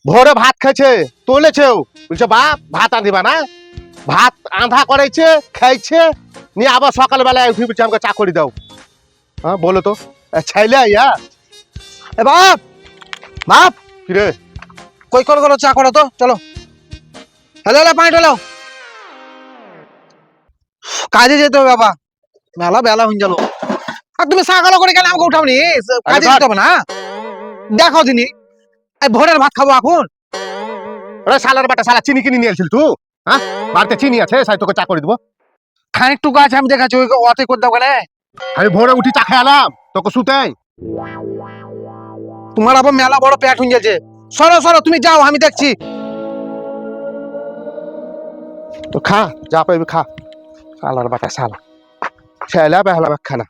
ভোরে ভাত খাইছে তোলেছেও বলছে বাপ ভাত আর দিবা না ভাত আধা করেছে খাইছে নিয়ে আবার সকালবেলায় উঠে বলছে আমাকে চা করে দাও। হ্যাঁ বলো তো ছাইলে ইয়া এ বাপ বাপ কিরে কই করো চা করো তো চলো। হ্যালো হ্যালো পানি ঢালো, কাজে যেতে হবে বাবা, মেলা বেলা হয়ে গেল। আর তুমি সকালে করে গেলে আমাকে উঠাওনি, কাজে যেতে হবে না? দেখো দিনি এই ভোরের ভাত খাবো এখন। আরে শালার বাটা শালা চিনি কিনে নিয়ে এসেছিল তুই? হ্যাঁ বাড়িতে চিনি আছে সাই তোকে চা করে দিব। খানিকটুকু আছে আমি দেখাচ্ছি, ওই অতে করে দাও গেলে। আমি ভোরে উঠি চা খেলাম তোকে শুতেই। তোমার আবার মেলা বড় পেট হয়ে গেছে, সরো সরো তুমি যাও আমি দেখছি। তো খা যা পাইবি খা, শালার বাটা শালা ছেলা বেহলা খানা।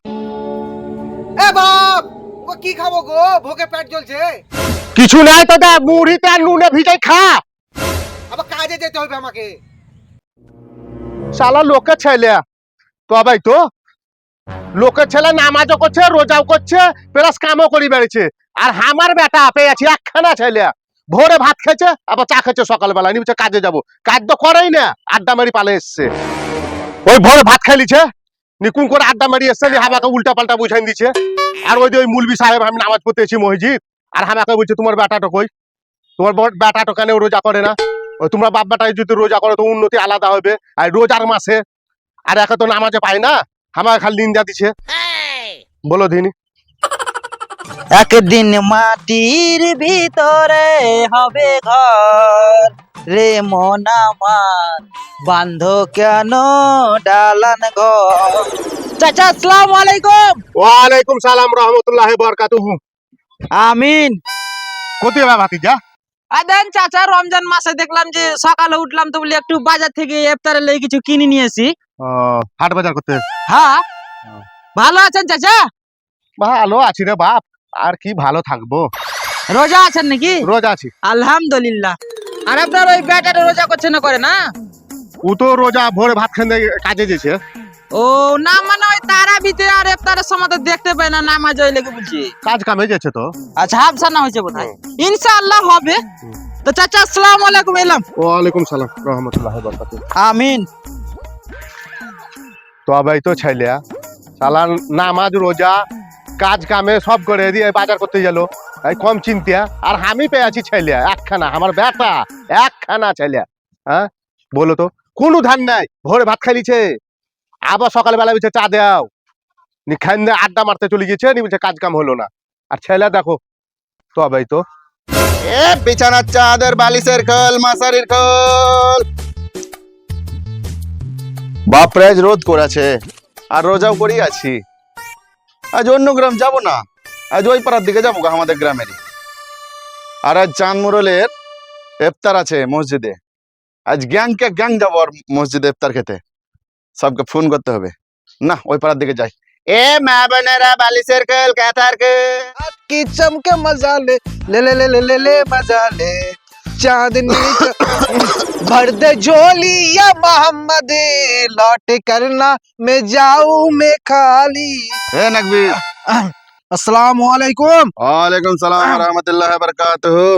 এ বাপ ও কি খাবো গো, ভোগে পেট জ্বলছে। কিছু নাই তো দেখ মুড়িতে আর নুনে ভিজাই খা। আবার কাজে যেতে হবে আমাকে। শালা লোকের ছেলে তবেই তো লোকের ছেলে নামাজও করছে রোজাও করছে প্লাস কামও করি বেড়েছে, আর আমার বেটা পেয়ে আছি একখানা ছেলে ভোরে ভাত খেয়েছে আবার চা খেয়েছে সকালবেলা নিচে কাজে যাব, কাজ তো করেই না আড্ডা মারি পালে এসছে। ওই ভোরে ভাত খাইলিছে নিকুন করে আড্ডা মারি এসছে নি আমাকে উল্টা পাল্টা বুঝাই দিচ্ছে। আর ওই যে ওই মুলবি সাহেব আমি নামাজ পড়তে এসেছি মসজিদ, আর আমাকে বলছে তোমার বেটাটা কই, তোমার বেটাটা কেন রোজা করে না? ওই তোমরা বাপ বেটাই যদি রোজা করে তো উন্নতি আলাদা হবে, আর রোজার মাসে আর একে তো নামাজে পাই না আমার খালি নিন্দা দিছে। বলো দিনি একদিন মাটির ভিতরে হবে ঘর রে মন আমার, বান্ধ কেন ডালান ঘর। চাচা আসসালামু আলাইকুম। ওয়ালাইকুম সালাম রহমতুল্লাহ বরকাতুহু। আমিন। কোথায় বা ভাতিজা? দেন চাচা, রমজান মাসে দেখলাম যে সকালে উঠলাম তো বলি একটু বাজার থেকে ইফতারের লেগে কিছু কিনে নিয়েছি। হাট বাজার করতে? হ্যাঁ। ভালো আছেন চাচা? ভালো আছি রে বাপ, আর কি ভালো থাকবো। রোজা আছেন নাকি? রোজা আছি। আলহামদুলিল্লাহ। আর আপনার ওই বেটাটা রোজা করছে না করে না? ও তো রোজা ভোরে ভাত খেয়ে কাজে যেছে। ও না, মানে ওই তারাবিতে আর ইফতারের সময় তো দেখতে পাই না, নামাজ ওই লেগে বলছি। কাজ কামে যেছে তো। আচ্ছা হাফসানা হয়েছে বোধহয়, ইনশাআল্লাহ হবে। তো চাচা আসসালামু আলাইকুম। এলাম। ওয়ালাইকুম সালাম রহমতুল্লাহ বরকাতুহু। আমিন। তবেই তো ছেলে সালান নামাজ রোজা কাজ কামে সব করে দিয়ে বাজার করতে গেল, এই কম চিন্তা। আর আমি পেয়ে আছি ছেলে একখানা, আমার বেটা একখানা ছেলে। হ্যাঁ বলো তো কোনো ধান নাই, ভোরে ভাত খাইলিছে আবার সকালবেলা বলছে চা দেও, খান আড্ডা মারতে চলে গেছে নি বলছে কাজ কাম হলো না। আর ছেলে দেখো তবেই তো এ বিছানার চাদর বালিশের খোল মশারির খোল। বাপরে আজ রোদ করেছে আর রোজাও করি আছি। আজ অন্য গ্রাম যাব না, আজ ওই পাড়ার দিকে যাবো আমাদের গ্রামেরই। আর আজ চাঁদ মুরলের ইফতার আছে মসজিদে, আজ গ্যাংকে গ্যাং যাবো আর মসজিদে ইফতার খেতে। সবকে ফোন করতে হবে, না ওই পাড়ার দিকে যাই। এ মা বোনেরা বালিশের খোল কাঁথার খোল। की चमके मजा ले ले ले ले ले ले ले मजा ले चांदनी भर दे झोली या मोहम्मद, लौट करना मैं जाऊं मैं खाली। এ নাকবীর, अस्सलाम वालेकुम। ওয়ালাইকুম সালাম রহমতুল্লাহ বারাকাতুহু।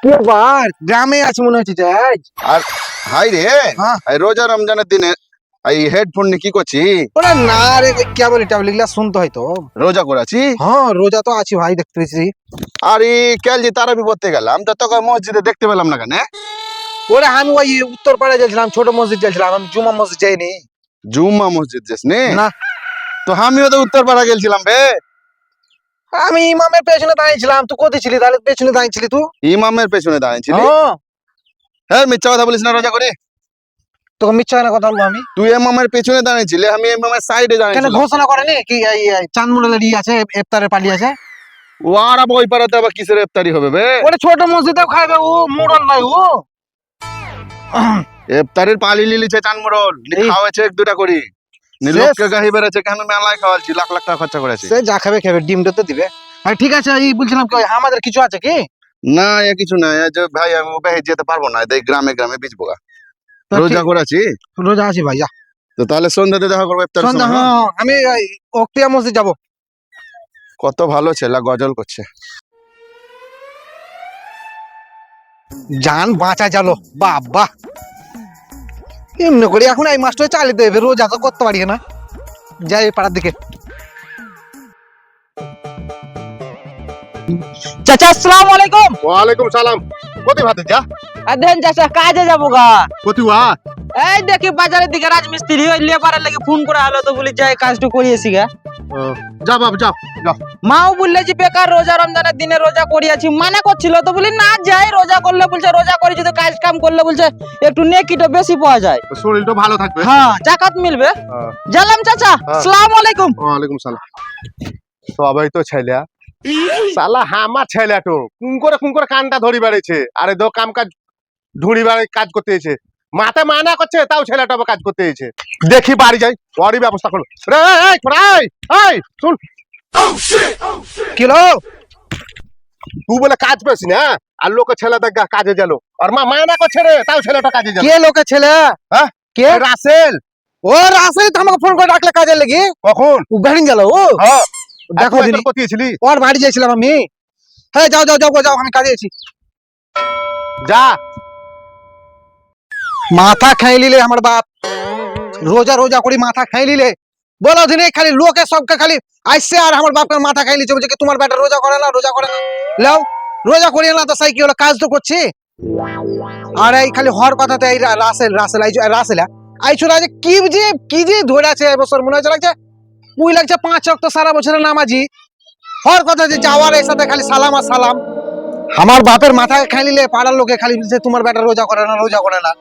কি বার গ্রামে আছি মনে হচ্ছে আজ। আর হাই রে, হ্যাঁ। এই রোজা রমজানের দিনে এই হেডফোন নিয়ে কি করছি? ওরে না রে, क्या বলি ট্যাবলেট গুলা শুনতে হয় তো। রোজা করাছি। হ্যাঁ রোজা তো আছি ভাই, দেখতে পেয়েছি। আরে কাল যে তারাবি পড়তে গেলাম তো তোকে মসজিদে দেখতে পেলাম না কেন? ওরে আমি ওই উত্তর পাড়া যাচ্ছিলাম, ছোট মসজিদ যাচ্ছিলাম, আমি জুমা মসজিদ যাইনি। জুম্মা মসজিদ যাস নে? না তো আমিও তো উত্তর পাড়া গেছিলাম বে। আমি ইমামের পেছনে দাঁড়িয়েছিলাম, তুই কোথায় ছিলি তাহলে? পেছনে দাঁড়িয়েছিলি তুই? ইমামের পেছনে দাঁড়িয়েছিলি? হ্যাঁ। হ্যাঁ মিথ্যা কথা বলিস না, রোজা করি। তোকে মিথ্যা কেন কথা বলবো আমি? তুই ইমামের পেছনে দাঁড়িয়েছিলি, আমি ইমামের সাইডে কেন দাঁড়িয়েছিলাম। ঘোষণা করেনি কি চাঁদমুড়ের ই আছে, ইফতারের পালি আছে? ও আর ওই পাড়াতে আবার কিসের ইফতারি হবে বে? ওরে ছোট মসজিদেও খাইবে ও, মুড়ন নাই ও। ইফতারির পালি লিলিছে চানমোড়ল, খাওয়াছে এক দুটা করি। লোককে গাহি বেড়েছে, আমি মেলায় খাওয়াচ্ছি, লাখ লাখ টাকা খরচা করেছি। সে যা খাবে খাবে, ডিমটা তো দিবে। হ্যাঁ ঠিক আছে, এই বলছিলাম কি আমাদের কিছু আছে কি? না এ কিছু নাই, এই যে ভাই আমি ওখানে যেতে পারবো না, এই গ্রামে গ্রামে বিচবো গা। তো রোজা করেছি রোজা আছি ভাই, যা। তো তাহলে সন্ধ্যাতে দেখা করবো ইফতারের সন্ধ্যা, সময়। হ্যাঁ আমি অক্তিয়া মসজিদ যাবো। কত ভালো ছেলে গজল করছে। জান বাঁচা গেল বাবা। এমনি করে এখন এই মাসটা চালিয়ে দেবে, রোজা তো করতে পারি না। যাই পাড়ার দিকে। চাচা আসসালামু আলাইকুম। ওয়ালাইকুম সালাম। কোথায় ভাতে যা? আর দেন চাচা কাজে যাবো গা। কোথায় ওয়া? এই দেখি বাজারের দিকে রাজমিস্ত্রি ওই লেবারের লাগি ফোন করা হলো তো বলি যাই কাজটা করিয়েছি গা। যা বাবা যাও যাও। মাও বললে যে বেকার রোজা রমজানের দিনে রোজা করিয়াছি, মানা করছিল তো বলি না যাই, রোজা করলে বলছে রোজা করি যদি কাজ কাম করলে বলছে একটু নেকিটা বেশি পাওয়া যায়, শরীরটা ভালো থাকবে। হ্যাঁ জাকাত মিলবে। জালাম চাচা আসসালামু আলাইকুম। ওয়ালাইকুম সালাম। সবাই তো ছেলে সালা আমার ছেলেটো কোন করে কানটা ধরি বেড়েছে, আরে দো কাম কাজ ধুড়ি বেড়ে কাজ করতে এসে মাথা মানা করছে, তাও ছেলেটা আবার কাজ করতে এসে। দেখি বাড়ি যাই, ওরই ব্যবস্থা করবো। রে এই ছোড়া, এই শুন, কি হলো? তুই বলে কাজ পেয়েছি না, আর লোকের ছেলে দেখ কাজে গেল, আর মা মানা করছে রে, তাও ছেলেটা কাজে গেল। কে লোকের ছেলে? হ্যাঁ কে? ওই রাসেল। ও রাসেল তো আমাকে ফোন করে ডাকলে কাজের লেগে। কখন? ও বেরিয়ে গেল ও। হ্যাঁ দেখো দেখো দিনি। কোথায় ওর বাড়ি যাইছিলাম আমি। হ্যাঁ যাও যাও যাও যাও, আমি কাজে আছি। যা। মাথা খাই লিলে আমার বাপ, রোজা রোজা করি মাথা খাই লিলে। বলো দিনে খালি লোকে সবকে খালি আইসে আর আমার বাপের মাথা খাই লিছে, বলছে কি তোমার বেটা রোজা করে না, রোজা করে না। লাও রোজা করি না তো সাই কি হলো, কাজ তো করছি। আর এই খালি হর কথাতে এই রাসেল রাসেল রাসেল আইছুরা যে কি যে ধরে আছে এবছর মনে হচ্ছে লাগছে উই লাগছে 5 ওয়াক্ত সারা বছরের নামাজি। হর কথা যে যাওয়ার এর সাথে খালি সালাম আর সালাম। আমার বাপের মাথায় খাই লিলে পাড়ার লোকে খালি বলছে তোমার বেটা রোজা করে না, রোজা করে না।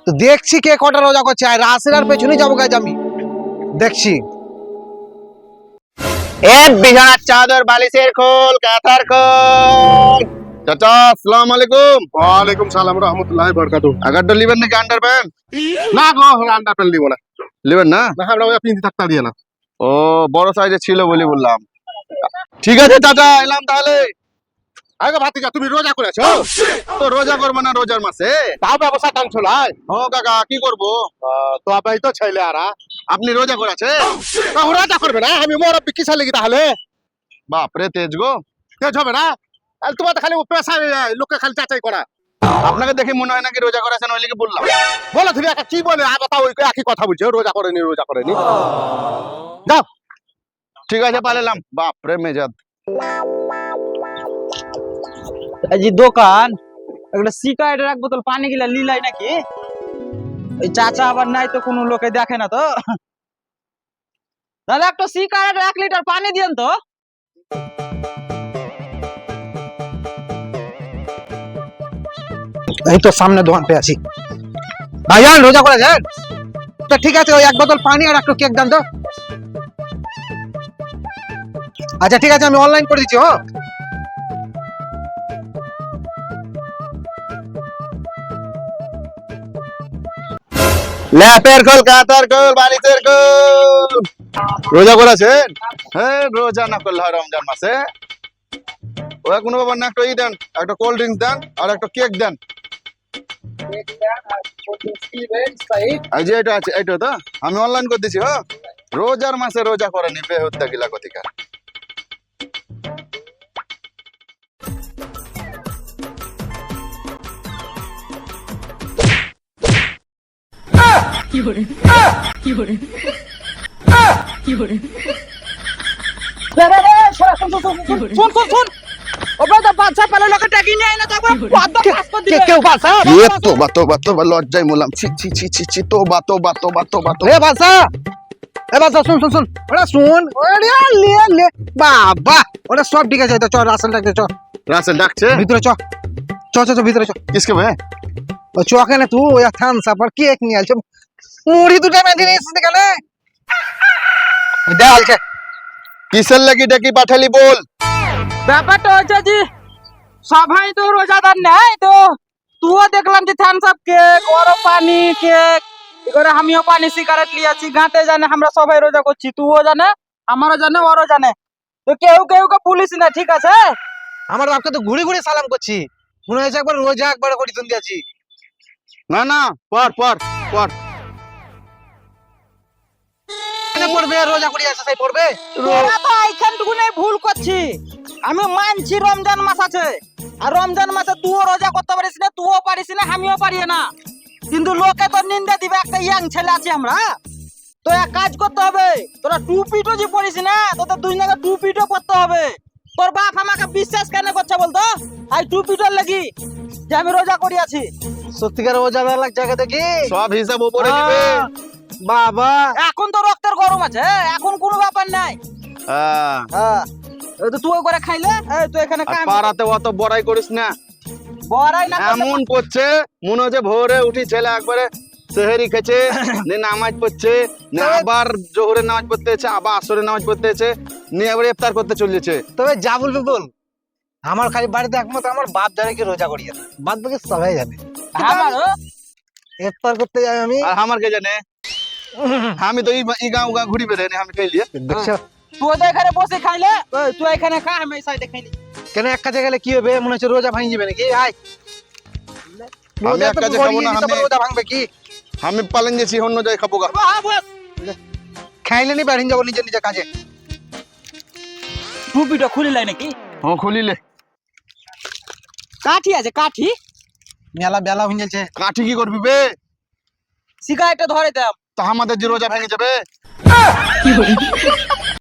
তো দেখছি কে কটা রোজা করছে, আর রাসেল আর পেছনে যাবো গাছ আমি দেখছি। এক বিছানার চাদর বালিশের খোল কাঁথার খোল। চাচা আসসালামু আলাইকুম। ওয়ালাইকুম সালাম রহমতুল্লাহি বরকাতু। আগারটা লিবেন নাকি আন্ডার প্যান্ট? না গো আন্ডার প্যান্ট লিবো না, লিবেন না? না আমরা ওই পিন্দি থাকতে পারি না। ও বড় সাইজে ছিল বলি বললাম। ঠিক আছে চাচা এলাম তাহলে। আগে ভাতিজা তুমি রোজা করেছো? তো রোজা করবো না রোজার মাসে? তাও ব্যবসা টান চলাই। ও কাকা কি করবো? তো আবার তো ছেলে আর আপনি রোজা করেছে? রোজা করবে না, আমি মোরব্বি কিসা লেগে তাহলে বাপরে তেজ গো। তেজ হবে না? আর তোমার তো খালি পেশা লোকে খালি চাচাই করা। আপনাকে দেখে মনে হয় নাকি রোজা করেছেন, ওই লিগে বললাম। বলো তুমি একা কি বলে আবার তাও ওই একই কথা বলছে, রোজা করেনি রোজা করেনি। যাও। ঠিক আছে পালালাম। বাপরে মেজাদ। এই যে দোকান একটা সিগারেটের এক বোতল পানি গিলা লিলাই নাকি, এই চাচা আবার নাই তো কোনো লোকে দেখে না তো। দাদা একটা সিগারেট 1 লিটার পানি দিয়েন তো। এই তো সামনে দোকান পে আছি। ভাইজান রোজা করে যান তো ঠিক আছে, ওই 1 বোতল পানি আর একটু কেক দেন তো। আচ্ছা ঠিক আছে আমি অনলাইন করে দিচ্ছি। হ্যাঁ ল্যাপের খোল কাঁথার খোল বালিশের খোল। রোজা করেছেন? হ্যাঁ রোজা না করলে হয় রমজান মাসে। ও কোনো ব্যাপার না, একটা ই দেন, একটা কোল্ড ড্রিঙ্কস দেন আর একটা কেক দেন। এই যে এটা আছে এটা তো আমি অনলাইন করে দিছি। হ্যাঁ রোজার মাসে রোজা করেনি বেহুদ্দা গিলা কতিকার। শুন শুন শুন, ওপরে তো বাচ্চা পেলে লোকে টাকি নিয়ে না, তারপর বাদ্দা পাস করে দিবে। কেউ বাসা এ তোবা তোবা তোবা লজ্জায় মরলাম। ছি ছি ছি ছি ছি তোবা তোবা তোবা তোবা তোবা। এ বাসা শুন শুন শুন ওরা শুন ওরে লে লে বাবা ওরা সব ঠিক আছে। তো চল রাসেল ডাকতে চ, রাসেল ডাকছে ভিতরে চ চ চ চ ভিতরে চ। কিসকে ভাই? ও চ কেন তুই ওই থামস আপ আর কেক নিয়ে আলছ, মুড়ি দুটো মেঁধে নিয়ে এসেছিস কেন? দেখ আলছে কিসের লাগি ডাকি পাঠালি বল। ব্যাপারটা হচ্ছে যে সবাই তো রোজাদার নেই তো, তুইও দেখলাম যে থামস আপ কেক ওরও পানি কেক এবারে আমিও পানি সিগারেট লিয়াছি, গাঁটে জানে আমরা সবাই রোজা করছি, তুইও জানে আমারও জানে ওরও জানে, তো কেউ কেউ কে পুলিশ না ঠিক আছে। আমার বাপকে তো ঘুরে ঘুরে সালাম করছি, মনে হয়েছে একবার রোজা একবার করে তুন দিয়েছি। না না পর পর পর। পড়বে রোজা করি আছে সেই পড়বে। তোরা তো এইখানটুকু ভুল করছি, আমি মানছি রমজান মাস আছে, আর রমজান মাসে তুইও রোজা করতে পারিস না, তুইও পারিস না, আমিও পারি না, কিন্তু লোকে তো নিন্দা দিবে একটা ইয়াং ছেলে আছি আমরা। তো এক কাজ করতে হবে, তোরা টুপিটো যে পড়িস না, তোদের দুই নাকে টুপিটো পড়তে হবে। তোর বাপ আমাকে বিশ্বাস কেন করছে বলতো? আই টুপিটোর লাগি যে আমি রোজা করি আছি। সত্যিকার রোজাদার লাগছে দেখি। সব হিসাব উপরে দিবে। বাবা এখন তো রক্তের গরম আছে, এখন কোনো ব্যাপার নাই। হ্যাঁ, হ্যাঁ, এই তো তুই করে খাইলে, এই তুই এখানে আর কাম পাড়াতে অত বড়াই করিস না। বড়াই না করলে- এমন করছে মনে হচ্ছে ভোরে উঠি ছেলে একবারে সেহেরি খেছে, নে নামাজ পড়ছে, নে আবার জোহরে নামাজ পড়তে আছে, আবার আসরে নামাজ পড়তে আছে, নিয়ে আবার ইফতার করতে চলেছে। তবে যা বলবি বল, আমার খালি বাড়িতে একমাত্র আমার বাপ জানে কি রোজা করিয়ে না, বাদ বাকি সবাই জানে। আমারও ইফতার করতে যাই আমি। আর আমার কে জানে, আমি তো ই গাঁও গাঁ ঘুরি বেড়ে আমি খাইলিয়ে। দেখছো তুই তো এখানে বসে খাইলে, এই তুই এখানে খা, আমি এই সাইডে খাইলি। কেন এক কাজে গেলে কি হবে? মনে হচ্ছে রোজা ভাঙি যাবে নাকি? আয় আমি এক কাজে খাবো না, আমি রোজা ভাঙবে কি? আমি পালেন গেছি অন্য জায়গায় খাবো গা। বাহ, বস। খাইলে নি বাড়ি যাবো নিজে নিজে কাজে। টুপিটা খুলি লাই নাকি? হ্যাঁ খুলিলে। কাঠি আছে, কাঠি মেলা বেলা হয়ে যাচ্ছে। কাঠি কি করবি বে? সিগারেটটা ধরে দাও। তা আমাদের যে রোজা ভেঙে যাবে।